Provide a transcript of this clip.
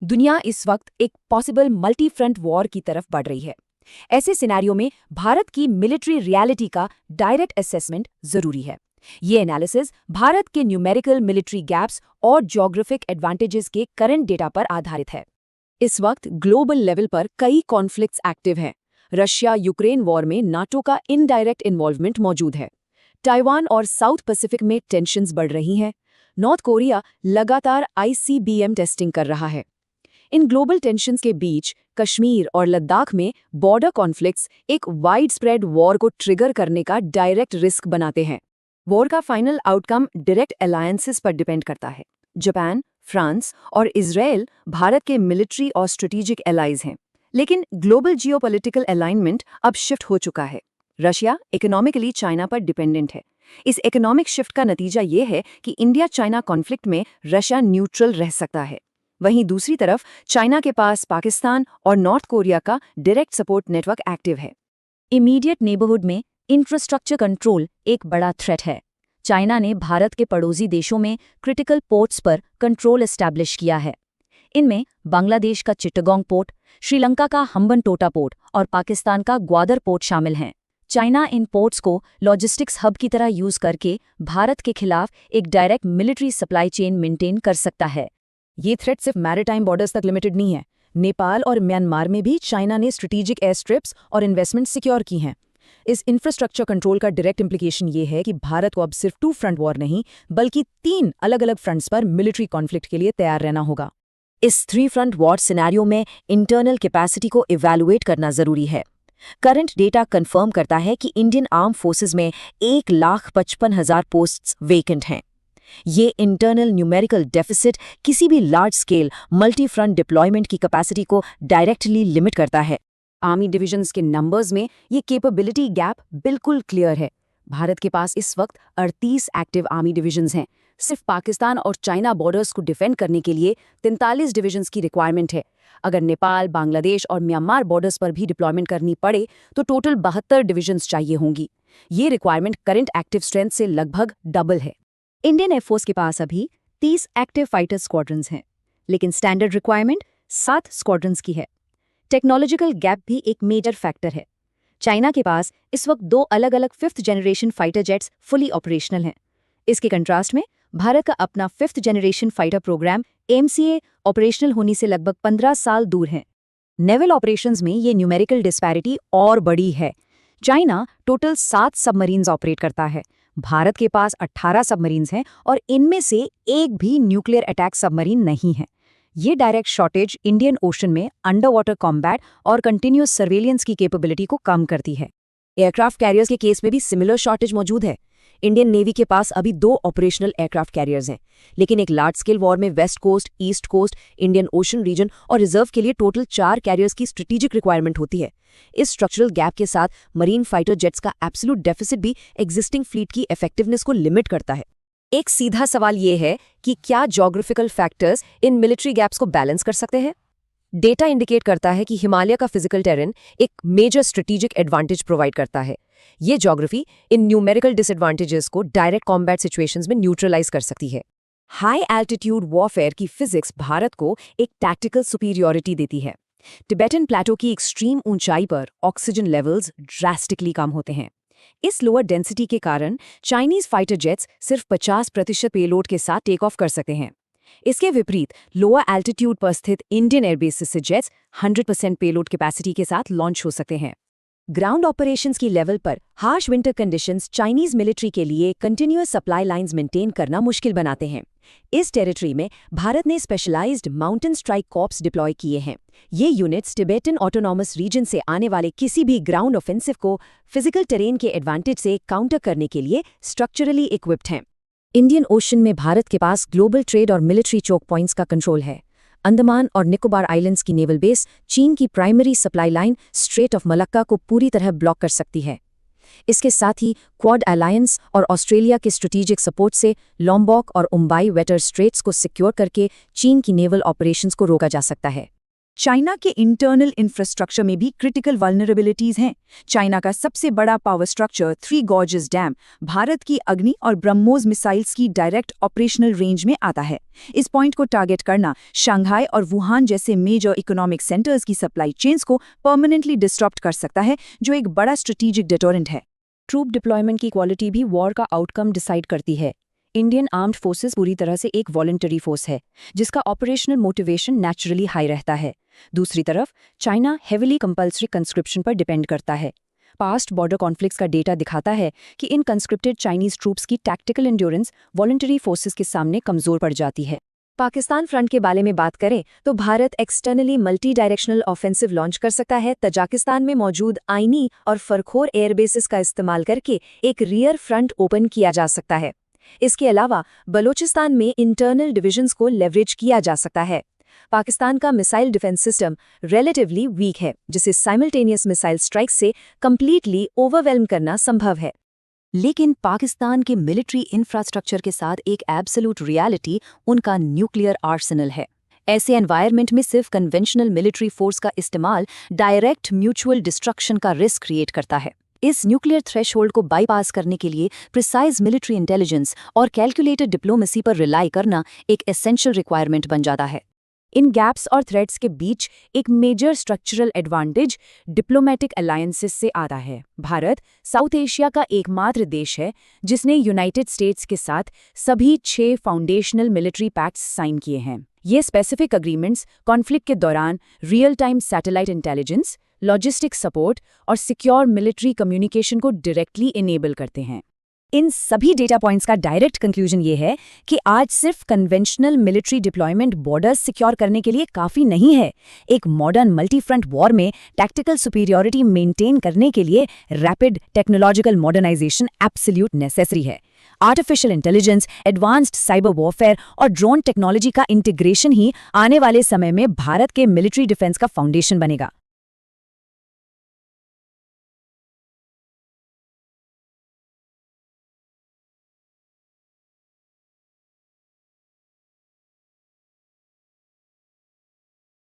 दुनिया इस वक्त एक पॉसिबल मल्टी फ्रंट वॉर की तरफ बढ़ रही है। ऐसे सिनेरियो में भारत की मिलिट्री रियलिटी का डायरेक्ट असेसमेंट जरूरी है। ये एनालिसिस भारत के न्यूमेरिकल मिलिट्री गैप्स और ज्योग्राफिक एडवांटेजेस के करंट डेटा पर आधारित है। इस वक्त ग्लोबल लेवल पर कई कॉन्फ्लिक्ट्स एक्टिव हैं। रशिया यूक्रेन वॉर में नाटो का इनडायरेक्ट इन्वॉल्वमेंट मौजूद है। ताइवान और साउथ पैसिफिक में टेंशन्स बढ़ रही हैं। नॉर्थ कोरिया लगातार आईसीबीएम टेस्टिंग कर रहा है। इन ग्लोबल टेंशन्स के बीच कश्मीर और लद्दाख में बॉर्डर कॉन्फ्लिक्ट्स एक वाइड स्प्रेड वॉर को ट्रिगर करने का डायरेक्ट रिस्क बनाते हैं। वॉर का फाइनल आउटकम डायरेक्ट अलायंसेस पर डिपेंड करता है। जापान, फ्रांस और इजराइल भारत के मिलिट्री और स्ट्रेटेजिक एलाइज हैं, लेकिन ग्लोबल जियोपॉलिटिकल अलाइनमेंट अब शिफ्ट हो चुका है। रशिया इकोनॉमिकली चाइना पर डिपेंडेंट है। इस इकोनॉमिक शिफ्ट का नतीजा ये है कि इंडिया चाइना कॉन्फ्लिक्ट में रशिया न्यूट्रल रह सकता है। वहीं दूसरी तरफ चाइना के पास पाकिस्तान और नॉर्थ कोरिया का डायरेक्ट सपोर्ट नेटवर्क एक्टिव है। इमीडिएट नेबरहुड में इंफ्रास्ट्रक्चर कंट्रोल एक बड़ा थ्रेट है। चाइना ने भारत के पड़ोसी देशों में क्रिटिकल पोर्ट्स पर कंट्रोल एस्टैब्लिश किया है। इनमें बांग्लादेश का चिट्टगोंग पोर्ट, श्रीलंका का हम्बनटोटा पोर्ट और पाकिस्तान का ग्वादर पोर्ट शामिल हैं। चाइना इन पोर्ट्स को लॉजिस्टिक्स हब की तरह यूज करके भारत के खिलाफ एक direct military supply chain maintain कर सकता है। ये थ्रेट सिर्फ मैरिटाइम बॉर्डर्स तक लिमिटेड नहीं है। नेपाल और म्यांमार में भी चाइना ने स्ट्रेटेजिक एयर स्ट्रिप्स और इन्वेस्टमेंट सिक्योर की हैं। इस इंफ्रास्ट्रक्चर कंट्रोल का डायरेक्ट इम्प्लीकेशन ये है कि भारत को अब सिर्फ 2 फ्रंट वॉर नहीं बल्कि 3 अलग अलग फ्रंट्स पर मिलिट्री कॉन्फ्लिक्ट के लिए तैयार रहना होगा। इस 3 फ्रंट वॉर सिनेरियो में इंटरनल कैपेसिटी को इवैल्यूएट करना जरूरी है। करंट डेटा कंफर्म करता है कि इंडियन आर्म फोर्सेज में 1,55,000 पोस्ट्स वेकेंट हैं। ये इंटरनल न्यूमेरिकल डेफिसिट किसी भी large scale multi front deployment की कैपेसिटी को डायरेक्टली लिमिट करता है। आर्मी डिविजन्स के नंबर्स में ये कैपेबिलिटी गैप बिल्कुल क्लियर है। भारत के पास इस वक्त 38 एक्टिव आर्मी डिविजन्स हैं। सिर्फ पाकिस्तान और चाइना बॉर्डर्स को डिफेंड करने के लिए 43 डिविजन्स की रिक्वायरमेंट है। अगर नेपाल, बांग्लादेश और म्यांमार बॉर्डर्स पर भी डिप्लॉयमेंट करनी पड़े तो टोटल 72 डिविजन्स चाहिए होंगी। ये रिक्वायरमेंट करंट एक्टिव स्ट्रेंथ से लगभग डबल है। इंडियन एयरफोर्स के पास अभी 30 एक्टिव फाइटर स्क्वाड्रंस हैं, लेकिन स्टैंडर्ड रिक्वायरमेंट 7 स्क्वाड्रंस की है। टेक्नोलॉजिकल गैप भी एक मेजर फैक्टर है। चाइना के पास इस वक्त 2 अलग अलग 5th generation fighter jets fully operational हैं। इसके कंट्रास्ट में भारत का अपना 5th generation fighter programme MCA operational होने से लगभग 15 साल दूर है। नेवल ऑपरेशंस में ये न्यूमेरिकल डिस्पैरिटी और बड़ी है। चाइना टोटल 7 सबमरीन्स ऑपरेट करता है। भारत के पास 18 सबमरीन्स हैं और इनमें से एक भी न्यूक्लियर अटैक सबमरीन नहीं है। ये डायरेक्ट शॉर्टेज इंडियन ओशन में अंडर वाटर कॉम्बैट और कंटिन्यूअस सर्वेलियंस की कैपेबिलिटी को कम करती है। एयरक्राफ्ट कैरियर्स के केस में भी सिमिलर शॉर्टेज मौजूद है। इंडियन नेवी के पास अभी 2 ऑपरेशनल एयरक्राफ्ट कैरियर्स हैं, लेकिन एक लार्ज स्केल वॉर में west coast, east coast, Indian ocean region और रिजर्व के लिए टोटल 4 कैरियर्स की स्ट्रेटेजिक रिक्वायरमेंट होती है। इस स्ट्रक्चरल गैप के साथ मरीन फाइटर जेट्स का एब्सोल्यूट डेफिसिट भी एग्जिस्टिंग फ्लीट की इफेक्टिवनेस को लिमिट करता है। एक सीधा सवाल ये है कि क्या ज्योग्राफिकल फैक्टर्स इन मिलिट्री गैप्स को बैलेंस कर सकते हैं? डेटा इंडिकेट करता है कि हिमालय का फिजिकल टेरेन एक मेजर स्ट्रेटेजिक एडवांटेज प्रोवाइड करता है। ये ज्योग्राफी इन न्यूमेरिकल डिसएडवांटेजेस को डायरेक्ट कॉम्बैट सिचुएशंस में न्यूट्रलाइज कर सकती है। हाई एल्टीट्यूड वॉरफेयर की फिजिक्स भारत को एक टैक्टिकल सुपीरियॉरिटी देती है। टिबेटन प्लेटो की एक्सट्रीम ऊंचाई पर ऑक्सीजन लेवल्स ड्रास्टिकली कम होते हैं। इस लोअर डेंसिटी के कारण चाइनीज फाइटर जेट्स सिर्फ 50% पेलोड के साथ टेक ऑफ कर सकते हैं। इसके विपरीत लोअर एल्टीट्यूड पर स्थित इंडियन एयरबेसेस से जेट्स 100% पेलोड कैपेसिटी के साथ लॉन्च हो सकते हैं। ग्राउंड ऑपरेशंस की लेवल पर harsh winter conditions Chinese military के लिए कंटिन्यूअस सप्लाई लाइंस मेंटेन करना मुश्किल बनाते हैं। इस टेरिटरी में भारत ने specialised mountain strike corps deploy किए हैं। ये यूनिट्स टिबेटन ऑटोनॉमस रीजन से आने वाले किसी भी ग्राउंड ऑफेंसिव को फिजिकल टेरेन के एडवांटेज से काउंटर करने के लिए स्ट्रक्चरली इक्विप्ड हैं। इंडियन ओशन में भारत के पास ग्लोबल ट्रेड और मिलिट्री चोक पॉइंट्स का कंट्रोल है। अंडमान और निकोबार आइलैंड्स की नेवल बेस चीन की primary supply line straight of Malacca को पूरी तरह ब्लॉक कर सकती है। इसके साथ ही क्वाड अलायंस और ऑस्ट्रेलिया के स्ट्रेटेजिक सपोर्ट से लॉम्बॉक और उम्बाई वेटर स्ट्रेट्स को सिक्योर करके चीन की नेवल ऑपरेशंस को रोका जा सकता है। चाइना के इंटरनल इंफ्रास्ट्रक्चर में भी क्रिटिकल वल्नरेबिलिटीज हैं। चाइना का सबसे बड़ा power structure three gorges dam Bharat की अग्नि और ब्रह्मोस मिसाइल्स की डायरेक्ट ऑपरेशनल रेंज में आता है। इस पॉइंट को टारगेट करना शंघाई और वुहान जैसे मेजर इकोनॉमिक सेंटर्स की सप्लाई चेन्स को परमानेंटली डिस्टर्ब कर सकता है, जो एक बड़ा स्ट्रेटेजिक डेटोरेंट है। ट्रूप डिप्लॉयमेंट की क्वालिटी भी वॉर का आउटकम डिसाइड करती है। इंडियन आर्म्ड फोर्सेस पूरी तरह से एक वॉलंटरी फोर्स है, जिसका ऑपरेशनल मोटिवेशन नेचुरली हाई रहता है। दूसरी तरफ चाइना हेविली कंपल्सरी कंस्क्रिप्शन पर डिपेंड करता है। पास्ट बॉर्डर कॉन्फ्लिक्ट्स का डेटा दिखाता है कि इन कंस्क्रिप्टेड चाइनीज ट्रूप्स की टैक्टिकल एंड्योरेंस वॉलंटरी फोर्सेस के सामने कमजोर पड़ जाती है। पाकिस्तान फ्रंट के बारे में बात करें तो Bharat externally multi directional offensive launch कर सकता है। तजाकिस्तान में मौजूद आइनी और फरखोर एयरबेसेस का इस्तेमाल करके एक रियर फ्रंट ओपन किया जा सकता है। इसके अलावा बलोचिस्तान में इंटरनल डिविजन्स को लेवरेज किया जा सकता है। पाकिस्तान का missile defence system relatively weak है, जिसे साइमल्टेनियस मिसाइल स्ट्राइक से कंप्लीटली ओवरवेल्म करना संभव है। लेकिन पाकिस्तान के मिलिट्री इंफ्रास्ट्रक्चर के साथ एक एब्सोल्यूट रियलिटी उनका न्यूक्लियर आर्सेनल है। ऐसे एनवायरनमेंट में सिर्फ कन्वेंशनल मिलिट्री फोर्स का इस्तेमाल डायरेक्ट म्यूचुअल डिस्ट्रक्शन का रिस्क क्रिएट करता है। इस न्यूक्लियर थ्रेशहोल्ड को बाईपास करने के लिए प्रिसाइज मिलिट्री इंटेलिजेंस और कैलकुलेटेड डिप्लोमेसी पर रिलाई करना एक एसेंशियल रिक्वायरमेंट बन जाता है। इन गैप्स और थ्रेट्स के बीच एक major structural advantage diplomatic alliances से आता है। भारत साउथ एशिया का एकमात्र देश है जिसने यूनाइटेड स्टेट्स के साथ सभी 6 फाउंडेशनल मिलिट्री पैक्ट्स साइन किए हैं। ये स्पेसिफिक अग्रीमेंट्स कॉन्फ्लिक्ट के दौरान real time satellite intelligence, logistic support और सिक्योर मिलिट्री कम्युनिकेशन को डायरेक्टली इनेबल करते हैं। इन सभी डेटा पॉइंट्स का डायरेक्ट कंक्लूजन ये है कि आज सिर्फ conventional military deployment borders secure करने के लिए काफ़ी नहीं है। एक मॉडर्न मल्टी फ्रंट वॉर में टैक्टिकल सुपीरियरिटी मेंटेन करने के लिए rapid technological modernisation absolute necessary है। Artificial intelligence, advanced cyber warfare और ड्रोन टेक्नोलॉजी का इंटीग्रेशन ही आने वाले समय में भारत के मिलिट्री डिफेंस का फाउंडेशन बनेगा।